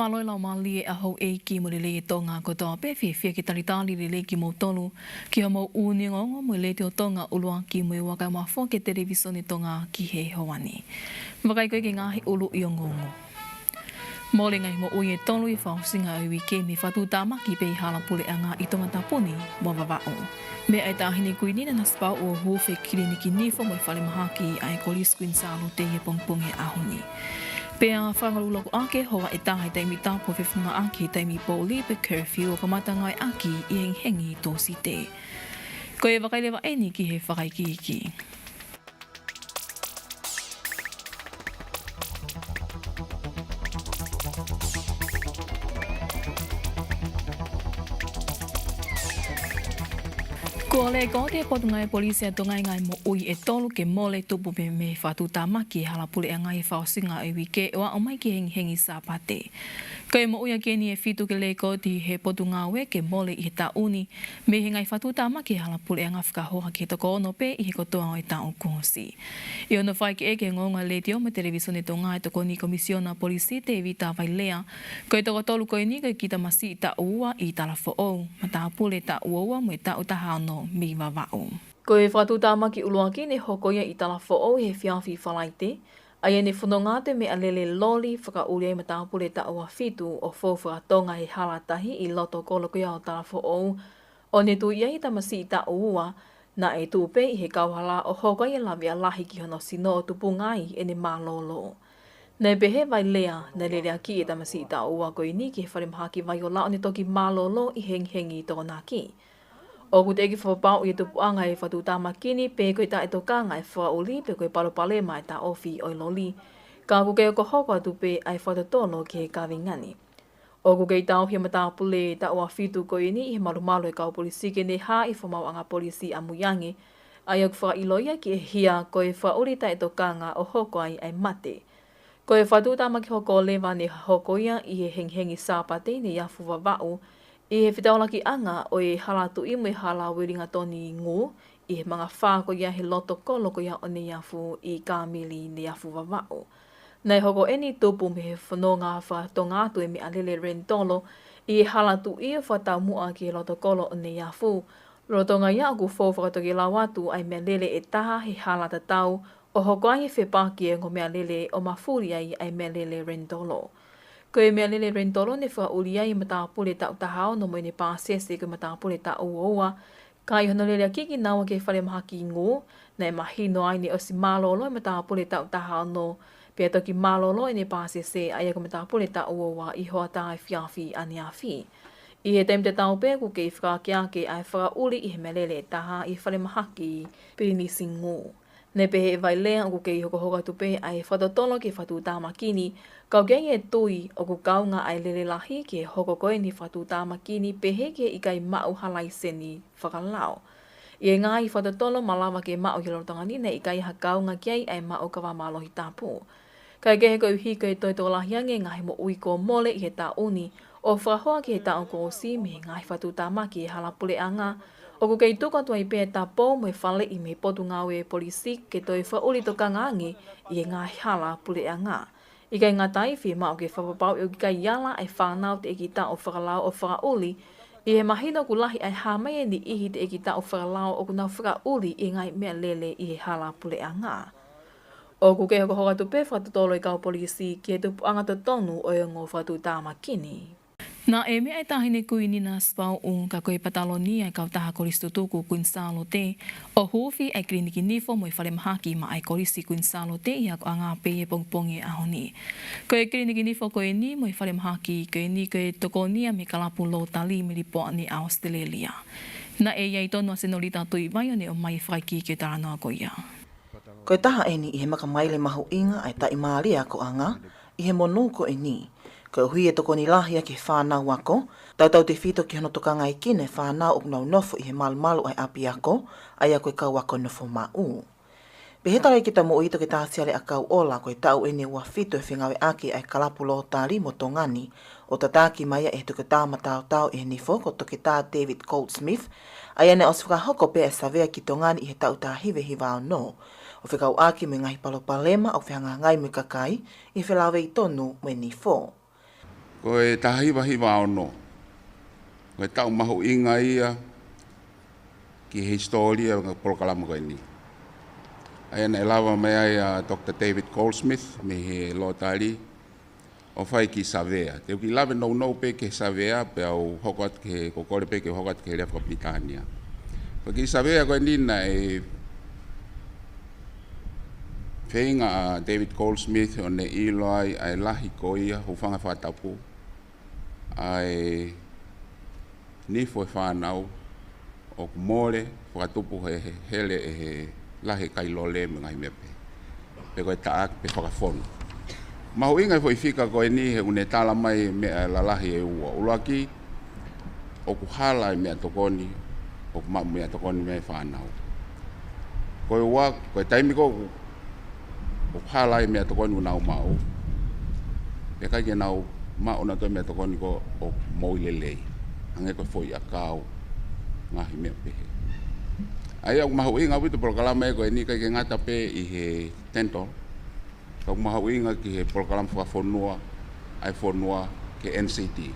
Maloi lau mali e aho e ki mo le tonga ko toa pe fia ki taritali le ki mo tolu ki mo uni ngongo mo le te o tonga ulua ki mo waka ma fo ke televisione tonga ki he hoani. Wakai koe ki ngahi ulu i o ngongo. Mo le ngai mo ui e tolu i whao singa e wike me whatu tama ki pe i hala pule anga i tonga tapuni mo wawao. Me ai tahini kuinina na spau o hufe kiliniki nifo mo i whale mahaki ai kolis kuin salu te he pongponge ahoni. Pea whangaruloko ake hoa e taha i taimi tapo whiwhunga ake taimi pōli pe curfew o kamata ngai aki i hengi tōsi te. Ko e wakailewa eni ki he whakaiki. Ko le ko te potunga e polisia tonga ngai mo ui e tolu ke mole tupu me whatu tamaki hala pule ngai whaosinga e wike o a omai ki hengi sāpate. Ko e mo ui a keni e fitu ke le ko ti he potunga we ke mole i he ta uni me he ngai whatu tamaki hala pule ngai whakahoha ki toko ono pe i he kotoa o e ta o kōsi. I ono whai ke eke ngonga le te o me televisione tonga e toko ni komisiona polisi te evita vai lea. Ko e toko tolu ko e ni ko i kita masi i ta ua i tala fo o. Ma ta pule ta ua mo e ta utaha ono mi wawao. Ko e whatu tāmaki uluaki ne hokoia i tala fo'o he whiawhi whalaite, ai ne whanonga te me alele loli whakauri ai matapule ta ua fitu o fōwha tonga he halatahi i loto kolokoia o tala fo'o, o ne tu iai tamasi i ta ua, na e tūpe i he kauhala o hokoia lawi a lahi ki hono sino o tupungai e ne mālolo. Nei pehe vai lea, na lele aki e tamasi i ta ua koe ni ki he wharimhaki vai o la o ne toki mālolo i hengi toko naki. O ku te eki whapau i tupuanga e whatu tāmakini pe koe ta e tokanga e whauli pe koe palopale mai ta ofi o loli. Ka ku kei o kohoko atu pe ai whatatono ki he kawingani. O ku kei tau hia matapule ta ua fitu koe ni i he marumalu e kau polisi ke ne ha i whamau anga polisi a muyangi. Ai o whailoia ki e hia koe whauli ta e tokanga o hoko ai mate. Koe whatu tāmaki hoko lewa ne hokoia i he henghengi sāpate ne iafu wawau. I he whitaolaki anga o e halatu i mui hala wiringa toni ngū, i he mga whāko ia he loto koloko ia o ne iafu i kāmili ne iafu wawao. Nei hoko eni tupu me he whanonga whatonga atu e me alele rentolo, i he halatu i o whatau mua ki he loto kolo o ne iafu. Rotonga ia o ku whawhakatoki lawatu ai mea lele e taha he halata tau, o hoko ai he whepaki e ngo mea lele o mafuri ai mea lele rentolo. Ko e mea lele rentolo ne whauri ai matapule ta utahao no mo ne pāsese ko matapule ta uoua. Ka i hono lele a kiki nawa ke whare maha ki ngō, na e mahino ai ne osi mālolo e matapule ta utahao no, pia toki mālolo e ne pāsese ai ko matapule ta uoua i hoa ta ai whiawhi ane a whi. I he taim te tau pē ku ke i whakakiake ai whakauri i he mea lele taha i whare maha ki pirinisi ngō. Ne pehe e vai lea o ku kei hoko hoka tupe ai whatotolo ki whatu tāmakini, kau kei e tui o ku kaunga ai lele lahi ki hoko koe ni whatu tāmakini pehe ki i kai mau halai seni whakalao. I e ngā i whatotolo malawa ke mau hi lorotangani ne i kai ha kaunga kei ai mau kawa malohi tāpū. Kai kehe koe uhi koe toi tō lahiange ngahi mo ui ko mole i he tā uni, o whahoa ki he tā o kōsi me ngāi whatu tāmaki e halapule anga, o ku kei tuka tua i pēr tā pō mo e whale i me potu ngā ue polisi ke toi whauri toka ngāngi i e ngā hala pule a ngā. I kai ngā taiwhi mao ke whapapau i o ki kai iala ai whanau te eki tā o whakalau o whakauli, i he mahino ku lahi ai hāmai e ni ihi te eki tā o whakalau o ku nau whakauli i ngai mea lele i he hala pule a ngā. O ku kei hoko hoka tupe whatutolo i kau polisi ki e tupu angata tonu o e ngō whatu tāmakini. Nā e mea e tahine kui ni nā spau ka koe pataloni ai kau taha koristo tuku kuinsalo te, o hufi ai kliniki nifo mo i whare mahaki ma ai korisi kuinsalo te i ako anga peye pongpongi ahoni. Koe kliniki nifo koe ni mo i whare mahaki koe ni koe tokonia me kalapu lo tali me lipoa ni Australia. Nā e iai tonu a senolita tui vai o ne o mai whaiki ke taranoa koe ia. Koe taha e ni i he makamaile mahu inga ai ta i maaria ko anga, i he monu ko e ni. Ko hui e toko ni lahia ke whānau ako, tautau te whito ki hono tokanga i kine whānau o nau nofo i he malu ai api ako, ai a koe kau ako nofo mau. Pe he tarai ki ta mo ito ke tāsiale a kau ola koe tau e ne ua whito e whingawe ake ai kalapulo tari mo tongani, o tataki maia e tuke tāma tau e nifo ko toke tā David Goldsmith, ai ane os whakahoko pe e savea ki tongani i he tau tā hive hiwa no, o whikau ake me ngahi palopalema o whianga ngai me kakai, i whilawe i tonu me nifo. Ko e tahiwa hiwa ono. Ko e tau mahu inga ia ki historia ng proklama ko ini. Ayan elawa mai ai Dr. David Goldsmith me he lotari o fai ki Savea. Te ki lave no pe ke Savea pe au hokot ke kokore pe ke hokot ke Refa Britania. Ko ki Savea ko ini na e feinga David Goldsmith o ne iloi ai lahi koia ho fanga whatapu ai ni foi whanau o kumore whakatupu he hele he lahi kailole me ngai mepe. Pe koe taak pe whakafonu. Mahu inga foi fika koe ni he une tala mai me la lahi e ua. Ulaki o kuhala i mea tokoni o kumamu mea tokoni me whanau. Koe ua, koe taimi ko o kuhala i mea tokoni unau mau. Pe kai ke nau mau na toi mea tokoni ko o moilelei. Ange koe foi a kau ngahi mea pehe. Ai au mahu inga witu proklama e koe ni kai ke ngata pe i he tento. Kau mahu inga ki he proklama whafonua ai fonua ke NCT.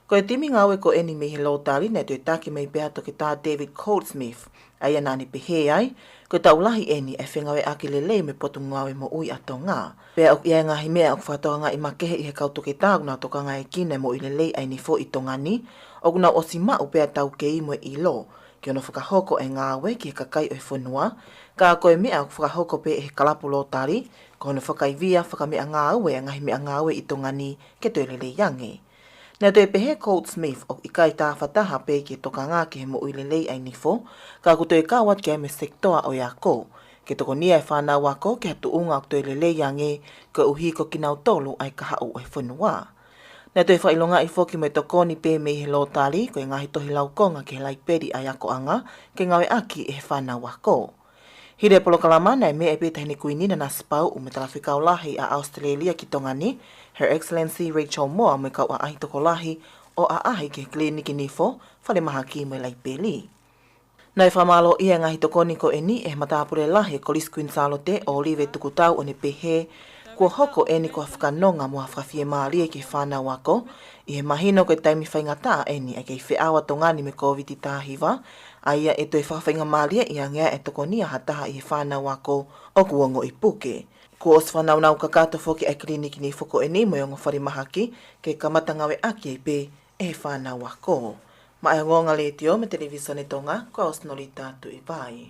Ko e timi ngawe ko eni me he lotari ne tui taki mei pēha toki tā David Goldsmith. Ai anani pehe ai, ko taulahi eni e whengawe aki lelei me potu ngawe mo ui ato ngā. Pea au ia ngahi mea au whatoa ngā i makehe i he kau toki tā kuna toka ngā e kine mo i lelei ai ni fo i tongani, o kuna osi mau pēha tau ke i mo i lo, ki ono whakahoko e ngawe ki he kakai o e whanua, ka koe mea au whakahoko pe he kalapu lotari, ko ono whakaivia whakamea ngāwe a ngahi mea ngāwe i tongani ke tui lelei yange. Nā tui pehe Goldsmith o i kai tā whataha pe ki toka ngā ki he mo uilelei ai nifo, ka kutoi kāwat ki me sektoa o ia ko. Ke toko nia e whānau wako ki hatu unga o tui lelei yange ka uhi ko kinau tolu ai ka hau e whanua. Nā tui whailonga i foki me tokoni pe me he lotari ko i ngahi tohi laukonga ki he laiperi ai ako anga ke ngawe aki e whānau wako. Hire polokalamana e me e pētahi ni kuinina na spau u me talawhikau lahi a Australia ki tongani, Her Excellency Rachel Moore me kau a ahi toko lahi o a ahi ke kliniki nifo, whale maha ki me laipeli. Nai whamalo ia ngahi tokoni ko e ni e matapure lahi Kolis Queen Salote o Olive Tukutau o ne pehe, kua hoko e ni kua whakanonga mua whawhie maalie ke whanau wako, i he mahino koe taimi whaingata e ni e kei whiawa tongani me COVID tāhiwa, a ia e toi whawhainga maalie i a ngea e tokonia hataha i he whanau wako o kuongo i puke. Ko os whanau kakato foki ai kliniki ni foko e ni mo yongo wharimahaki ke kamatangawe aki e pe e whanau wako. Ma e ngonga le tio me televisione tonga ko os noli tātu i pai.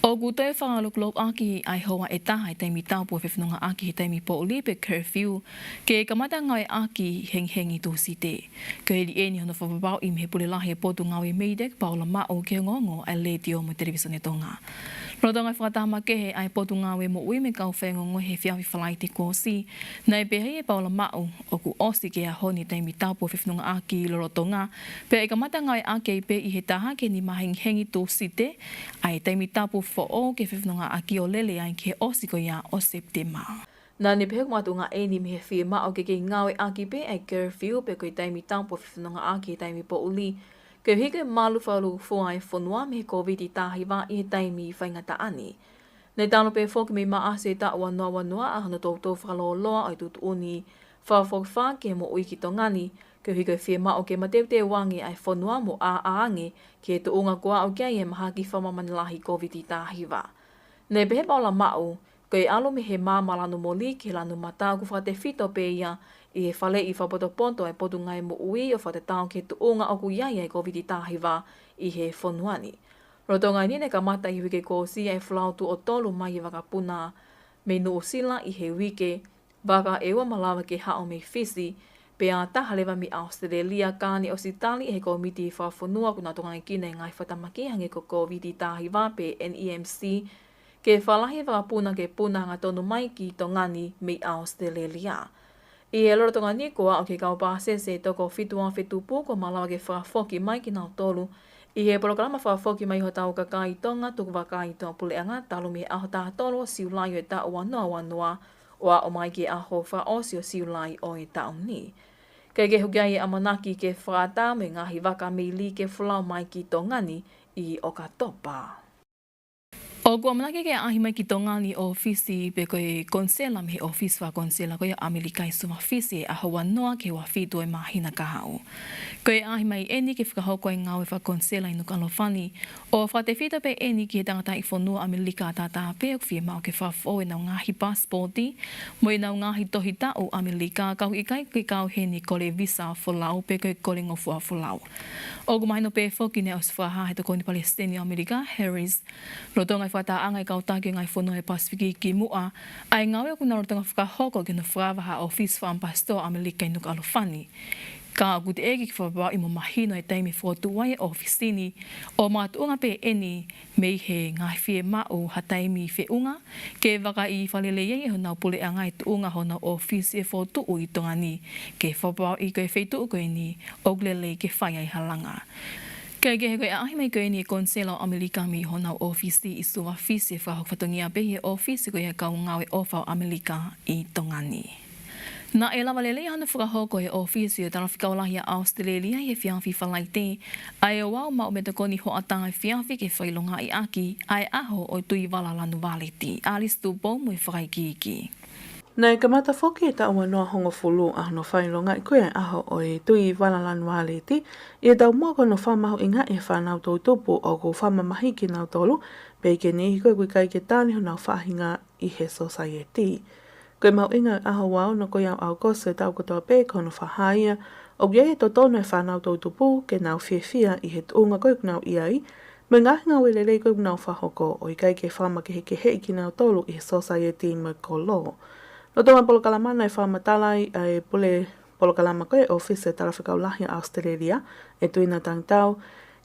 O kutoi whangaluklop aki ai hoa e taha i taimi tāpua whiwhinunga aki he taimi po Olympic curfew ke kamata ngawe aki heng-hengi tūsi te. Ko heli eni hono whapapau i mehe pule lahi e potu ngawe meidek paula mao ke ngongo ai le tio mo televisione tonga. Roto ngai whakatama kehe ai potu ngawe mo ui me kau whengongo he whiawi whalai te kōsi. Nei pehe e paula mao o ku osi ke a honi taimi tāpua whiwhinunga aki loro tonga. Pe e kamata ngawe aki pe i he taha ke ni maheng-hengi tūsi te ai taimi tāpua fo o ke whiwhinunga aki o lele ai ke osi ko ia o September. Nā ni pehe kumatu ngā eni me he whia mao ke ngawe aki pe ai curfew pe koe taimi tāpua whiwhinunga aki taimi po uli. Ke hike malu whalu fua e whanua me he COVID i tāhiwa i he taimi i whaingata ani. Nei tāno pe whoki me maase ta wanua a hana tōtou whakaloa loa ai tutu uni whawhawha ke mo ui ki tongani. Ke hike whia mao ke matewte wangi ai whanua mo aange ke te unga kua o kia i he maha ki whamamanilahi COVID i tāhiwa. Nei pehe paula mao, ke alo me he māmalanu moli ke lanu mata ku whate whito pe ia i he whale i whapoto ponto ai potu ngai mo ui o whate tau ke tu unga o ku iai ai COVID i tāhiwa i he whanuani. Roto ngai nine ka mata i wike kōsi ai flautu o tolu mai i wakapuna me no sila i he wike, waka ewa malawa ke hao me fisi, pe a tahalewa mi Australia kāni o sitali e he komiti i whawhanua kuna tonga kine ngai whatamaki hange ko COVID i tāhiwa pe NEMC, ke whalahi wakapuna ke puna ngā tonu mai ki tongani me Australia. I he loro tonga ni koa o ke kaupase se toko whitupu ko malawa ke whafoki mai ki nau tolu. I he programa whafoki mai ho tau kakai tonga tuku wakai tonga puleanga talo me aho taha tolo o siulai o e ta wanua o a o mai ke aho wha osi o siulai o e ta ni. Kei ke hukiai e amanaki ke whaata me ngahi waka me li ke whalau mai ki tongani i o ka topa. O O gua mana ke ahi mai ki tonga ni ofisi pe ko konsela me office fa konsela ko ya Amerika su ofisi a hawa noa ke wa fitu e mahina ka hau. Ko ahi mai eni ke fika hoko e ngau e fa konsela inu ka lofani o fa te fita pe eni ki tangata i fonua Amerika tata pe o fie mau ke fa fo e na ngahi passporti mo e na ngahi tohita o Amerika kau i kai ke kau he ni kole visa folau pe ko kole ngofua folau. O gua mai no pe fo ki ne osfa ha he to ko ni Palestine Amerika Harris lo tonga fata anga i kautake ngai fono e Pasifiki ki mua, ai ngawe kuna rotonga whakahoko ki na whrawa ha office wha pastor Amerika inu ka alofani. Ka gute egi ki whawa i mo mahino e teimi whotu wai e ofisini, o mātuunga pe eni mei he ngai fie mao ha teimi fe unga, ke waka i whalele iei e honau pule a ngai tuunga honau office e whotu u i tonga ni, ke whawa i koe wheitu u koe ni, o glele ke whai ai halanga. Kaya ke koe ahi mai koe ni konsela Amerika mi honau ofisi i suwa fisi whahok whatongia pe he ofisi koe kau ngawe ofau Amerika i tongani. Na e lawa lele hana whakahoko e ofisi o tala whikaulahi a Australia i he whiawhi whalaite, ai o wau mau me te koni ho atanga i whiawhi ke whailonga i aki, ai aho o tui wala lanu waleti. Alice Tupo mui whakaikiki. Nei ka mata whoki e ta ua noa hongo fulu a no whailonga i koe aho o e tui walalan waleti i e tau mua kono whamahu inga e whanau tau tupu o ko whamamahi ki nau tolu pe ke ni koe kui kai ke tāni ho nau whahinga i he society. Koe mau inga aho wau no koe au kose tau kotoa pe kono whahaia o kia e to tono e whanau tau tupu ke nau whiawhia i he tuunga koe kunau iai me ngahi ngau e lelei koe kunau whahoko o i kai ke whama ke hei ki nau tolu i he society me ko lo. No tonga polokalama e whamatalai e pule polokalama koe office e tarawhikaulahi a Australia e tuina tangtau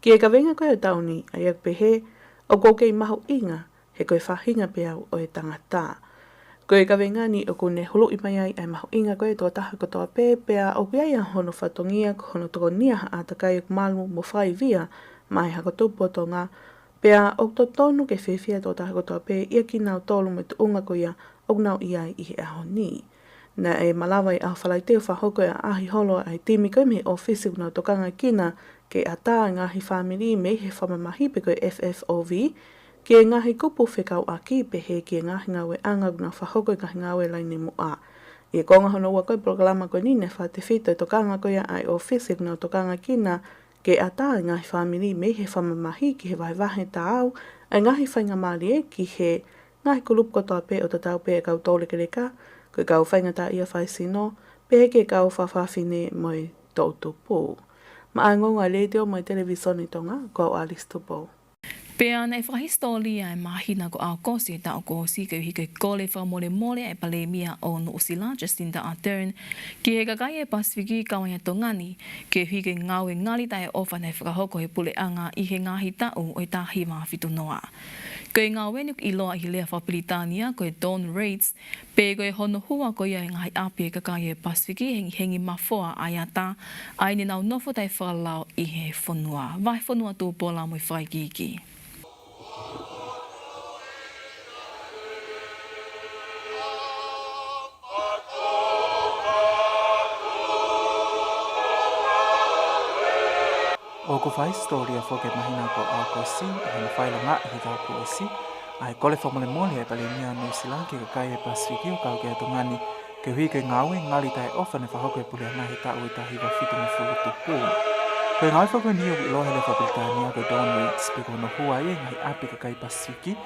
ki e ka venga koe o tauni a iak pehe o kou kei mahu inga he koe whahinga pe au o e tangata. Koe ka venga ni o kune hulu i mai ai ai mahu inga koe tō taha kotoa pe pea o kia ia hono whatongia ko hono toko nia a takai o malu mo whai via mai hako tupu o tonga pea o to tonu ke whewhia tō taha kotoa pe ia ki nau tolu me tu unga ko ia o nau iai i he aho ni. Na e malawa i a whalaiteo whahoko e ahi holo ai timi koe me ofisi kuna tokanga kina ke a tā ngahi whamiri me he whamamahi pe koe FFOV ke ngahi kupu whekau a ki pe he ke ngahi ngawe anga kuna whahoko i ngahi ngawe laini mu a. I e konga hono ua koe proklama koe nine whate whito e tokanga koe ai ofisi kuna tokanga kina ke a tā ngahi whamiri me he whamamahi ki he waiwahe tā au ai ngahi whainga maali e ki he ngahi kulupu kotoa pe o tatau pe e kau tōle kereka, koe kau whainga tā ia whai sino, pe ke kau whawhawhine moi tau tupu. Ma a ngonga le teo moi televisioni tonga, ko Alice Tupo. Pea nei whahistoria e mahina ko au kosi e tau kosi ke uhi ke kole whamole mole e palemia o no usila Jacinda Ardern ki he kakai e Pasifiki kawanya tongani ke uhi ke ngau e ngali tae ofa nei whakahoko he pule anga i he ngahi tau o i tahi maa fitu noa. Ko e ngau wenuk i loa i lea whapilitania ko e Dawn Reitz pe ko e hono hua ko ia e ngahi api e kakai e Pasifiki hengi mafoa ai ata ai ni nau nofo tai whalau i he whanua. Vai whanua tū pola mui whaikiki. O ko whai storia whoke mahina ko au ko si e hana whailonga i he tau ko si ai kole whamole mole e pale mia New Zealand ke kakai e Pasifiki o kau ke atongani ke hui ke ngawe ngali tae ofa ne whahoko e pule ana he tau i tahi wa whitu me fulu tupu. Ko e ngawe whako ni o i lohe le whapilitania ko Dawn Reitz pe kono hua e ngai api kakai Pasifiki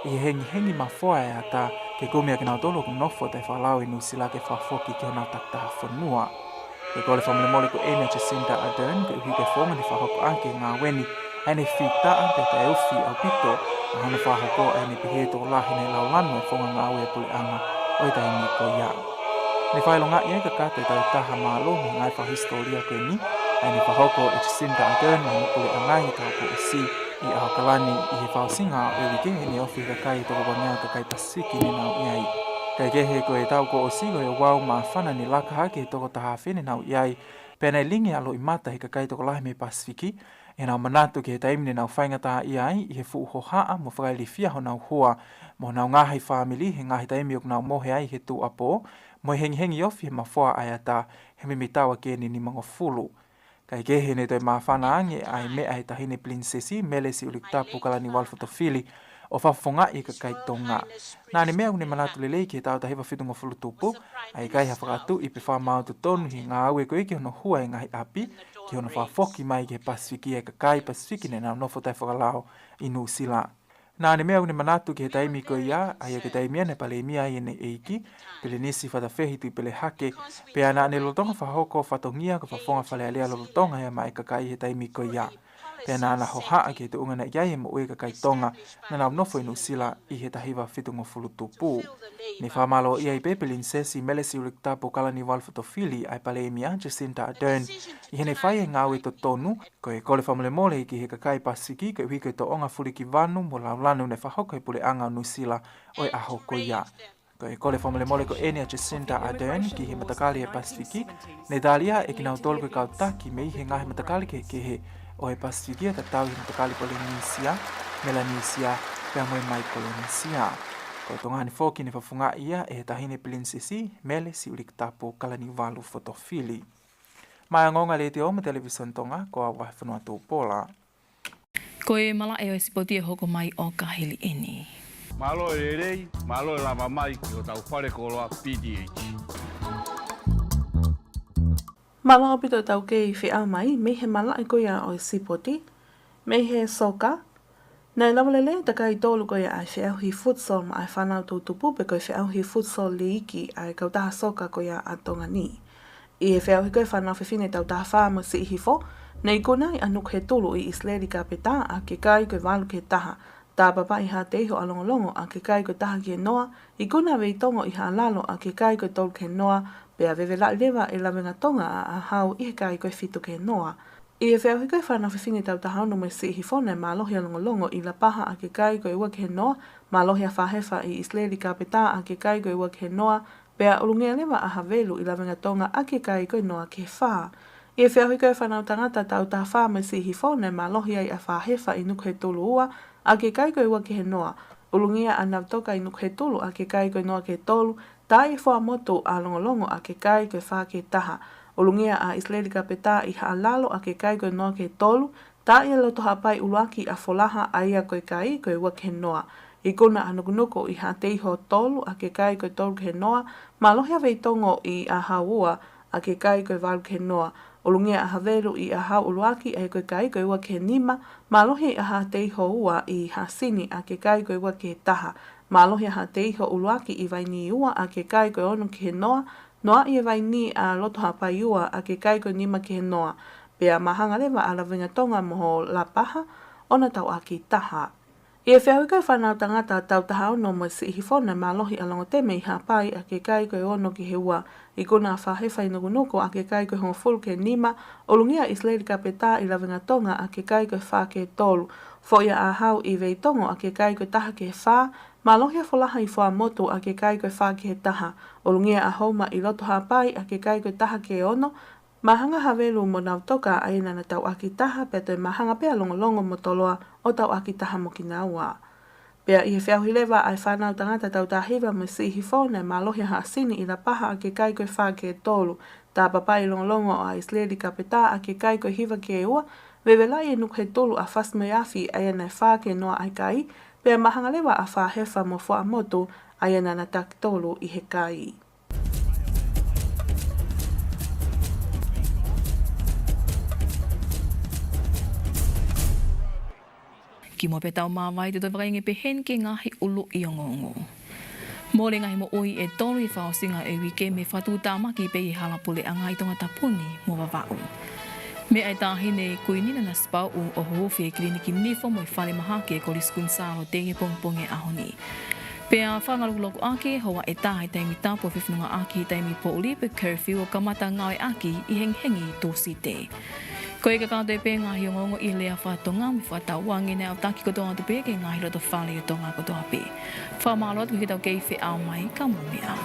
i hengi mafoa e ata ke kumia ke nau tolo ku nofo te whalau i New Zealand ke whafoki ke nau taktaha whanua. Ke kole whamole mole ko ene Jacinda Ardern ke uhi ke whonga ni whahoko anke ngā weni ai ne whitaa pe te euwhi au pito a hana whahoko ai ne pihe tō lahi nei laulanu e whonga ngā ue puli anga o i taini ko ia. Ne whailonga ia ka kate tau taha mālo me ngai whahistoria koe ni ai ne whahoko e Jacinda Ardern ma puli angai he tau ko isi i au kalani i he whausinga o e wike he ne ofi ka kai toko wanea ka kai Pasifiki ne nau iai. Kei kehe ko e tau ko o sigo e wau ma whana ni laka hake he toko taha whine nau iai, pēna i lingi alo i mata he kakai toko lahi me Pasifiki, e nau manatu ki he taimine nau whainga taha iai i he fuu hohaa mo whakaili whiaho nau hoa, mo nau ngāhai whamili he ngāhi taimi o nau mohe ai he tū apo, mo i hengi ofi he mawhoa ai ata he mimitawa kēni ni mango fulu. Kei kehe ne toi ma whana ange ai mea he tahine prinsesi mele si ulik tapu kalani walfotofili, o whafonga I ka kai tonga. Nā ne mea une manatu lelei ki tau tahiwa whitunga fulutupu, ai kai ha whakatu I pe whamau tu tonu hi ngā aue ko iki hono hua I ngahi api, ki hono whafoki mai ki he Pasifiki e ka kai Pasifiki ne nā nofo tai whakalao I New Zealand. Nā ne mea une manatu ki he taimi ko ia, ai ke taimia ne pale mia I ne eiki, pele nisi whatawhehi tui pele hake, pe ana ne lotonga whahoko whatongia ka whafonga whale alea lotonga ia mai ka kai he taimi ko ia. Pe ana ana hoha ki te unga na iai e mo ue ka kai tonga, na nau nofo I New Zealand I he tahiwa whitunga fulutupu. Ni whamalo ia I pepelin sesi melesi uriktapo kalani walfotofili ai pale mia Jacinta Ardern. I hene whai e ngāwe to tonu, ko e kole whamale mole ki he kakai Pasifiki, ko wiko to onga furiki vanu mo laulanu ne whahoko I pule anga o New Zealand o e aho ko ia. Ko e kole whamale mole ko enia Jacinta Ardern ki he matakali e Pasifiki, ne dalia e ki nau tolu ke kautaki me I he ngahe matakali ke he o e Pasifiki ta tau I matakali Polynesia, Melanesia, pe amoe mai Polynesia. Ko tongani foki ne whafunga ia e tahine Pilinsisi, mele si uriktapo kalani walu fotofili. Mai ngonga le te o ma television tonga ko a whaiwhanua tūpola. Ko e mala e o sipoti e hoko mai o kahili eni. Malo e rei, malo e lama mai ki o tau whare koloa PDH. Malo o pito tau ke I whia mai, me he mala I koia o sipoti, me he soka. Nei lawalele, taka I tōlu koia ai whiau hi futsal ma ai whanau tūtupu pe koi whiau hi futsal liiki ai kautaha soka koia a tonga ni. I e whiau hi koe whanau whiwhine tau taha whāma si ihi fo, nei kona I anuk he tulu I Isleri ka peta a ke kai koe walu ke taha. Tā papa I ha te iho alongolongo a ke kai koe taha ki e noa, I kuna wei tongo I ha lalo a ke kai koe tolu ke noa, pe a wewe lai lewa e lawenga tonga a hau I he kai koe fitu ke noa. I e whea hikoi whanau whiwhine tau taha ono me si ihi whone ma lohi alongolongo I la paha a ke kai koe ua ke noa, ma lohi a whahefa I Isleri ka peta a ke kai koe ua ke noa, pe a ulungea lewa a havelu I lawenga tonga a ke kai koe noa ke wha. I e whea hikoi whanau tangata tau taha wha me si ihi whone ma lohi ai a whahefa I nuk he tulu ua, a ke kai koe ua ke he noa. Ulungia a nau toka I nuk he tulu a ke kai koe noa ke tolu, ta I wha motu a longolongo a ke kai koe wha ke taha. Olungia a Isleri ka peta I haalalo a ke kai koe noa ke tolu, ta ia loto hapai uluaki a folaha a ia koe kai koe ua ke noa. I kuna a nukunuko I ha teiho tolu a ke kai koe tolu ke noa, ma lohia vei tongo I a haua a ke kai koe walu ke noa. Olungia a havelu I a hau uluaki a koe kai koe ua ke nima, ma lohia a ha teiho ua I ha sini a ke kai koe ua ke taha. Ma lohia ha teiho uluaki I vaini ua a ke kai koe ono ke noa, noa I e vai ni a loto hapai ua a ke kai koe nima ke noa. Pea mahanga lewa a lawenga tonga moho la paha, ona tau a ki taha. I e whiahui koe whanau tangata tau taha ono mo si ihi whona ma lohi alongo teme I hapai a ke kai koe ono ki he ua. I kuna a whahewha I nukunuko a ke kai koe hongo fulu ke nima, olungia Isleri ka peta I lawenga tonga a ke kai koe wha ke tolu. Foia a hau I vei tongo a ke kai koe taha ke wha, ma lohia folaha I wha motu a ke kai koe wha ke taha. Olungia a hauma I loto hapai a ke kai koe taha ke ono, mahanga havelu mo nau toka a ina na tau aki taha pe toi mahanga pea longolongo mo toloa o tau aki taha mo ki naua. Pea I he whiauhilewa ai whanau tangata tau tahiwa me si ihi whone ma lohia haasini I la paha a ke kai koe wha ke tolu. Tā papai longolongo a Isleri ka peta a ke kai koe hiwa ke ua, wewelai e nuk he tolu a fasme afi a ina wha ke noa ai kai, pea mahanga lewa a wha hefa mo wha motu a ina na tak tolu I he kai. Ki mo petau mawai te tawhaka inge pehen ke ngahi ulu I ongongo. Mōre ngahi mo oi e tolu I whaosinga e wike me whatu tāmaki pe I halapule a ngai tonga tapuni mo wawau. Me ai tāhine kuinina na spau o hofi e kliniki nifo mo I whare maha ke kolis kuinsaro te nge pongponge ahoni. Pea whangalukuloku ake hoa e tāhai taimi tāpo whiwhinunga aki taimi po ulipe curfew o kamata ngawe aki I henghengi tōsi te. Ko e ka kātou e pē ngahi o ngongo I lea whatonga mi whatauangi nea o taki kotoa tu pē ke ngahi roto whale o tonga kotoa pē. Whamāloat ku hitau kei whi au mai ka mumia.